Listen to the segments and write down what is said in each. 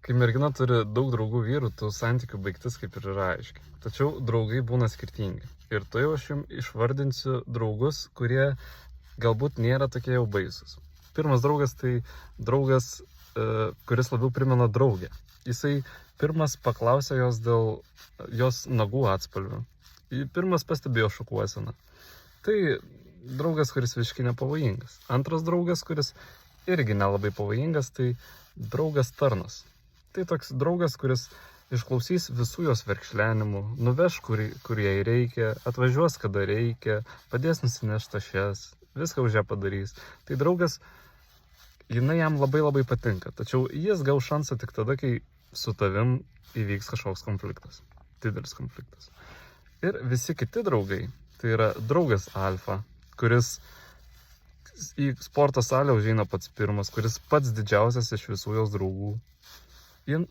Kai mergina turi daug draugų vyrų, tų santykių baigtis kaip ir yra aiški. Tačiau draugai būna skirtingi. Ir tai aš jums išvardinsiu draugus, kurie galbūt nėra tokie jau baisus. Pirmas draugas tai draugas, kuris labiau primena draugę. Jisai pirmas paklausė jos dėl jos nagų atspalvių. Pirmas pastebėjo šukuoseną. Tai draugas, kuris visiškai nepavojingas. Antras draugas, kuris irgi nelabai pavojingas, tai draugas tarnas. Tai toks draugas, kuris išklausys visų jos verkšlenimų, nuveš, kur jai reikia, atvažiuos, kada reikia, padės nusinešti tašes, viską už ją padarys. Tai draugas, jinai jam labai patinka, tačiau jis gaus šansą tik tada, kai su tavim įvyks kažkoks konfliktas, didelis konfliktas. Ir visi kiti draugai, tai yra draugas alfa, kuris į sporto salę užeina pats pirmas, kuris pats didžiausias iš visų jos draugų.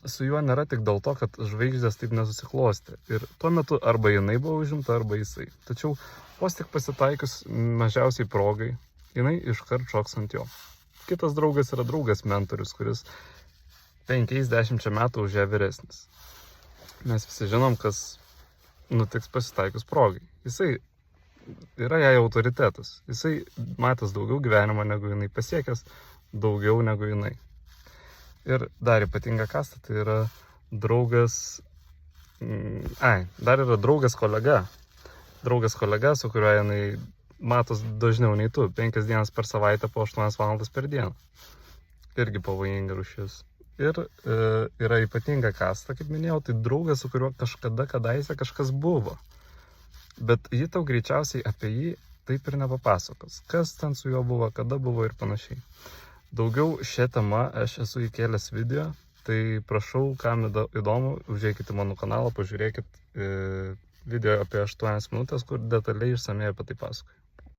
Su juo nėra tik dėl to, kad žvaigždės taip nesusiklostė. Ir tuo metu arba jinai buvo užimta, arba jisai. Tačiau vos tik pasitaikius mažiausiai progai, jinai iškart šoks ant jo. Kitas draugas yra draugas mentorius, kuris 5-10 metų už ją vyresnis. Mes visi žinom, kas nutiks pasitaikius progai. Jisai yra jai autoritetas. Jisai matęs daugiau gyvenimo negu jinai, pasiekęs daugiau negu jinai. Ir dar ypatinga kasta, tai yra draugas, dar yra draugas kolega. Draugas kolega, su kuriuo jinai matos dažniau nei tu, 5 dienas per savaitę po 8 valandas per dieną. Irgi pavojinga rūšis. Ir yra ypatinga kasta, kaip minėjau, tai draugas, su kuriuo kadaise kažkas buvo. Bet ji tau greičiausiai apie jį taip ir nepapasakos. Kas ten su juo buvo, kada buvo ir panašiai. Daugiau šią temą aš esu įkėlęs video, tai prašau, kam įdomu, užeikite mano kanalą, pažiūrėkit video apie 8 minutės, kur detaliai išsamei apie tai pasakoju.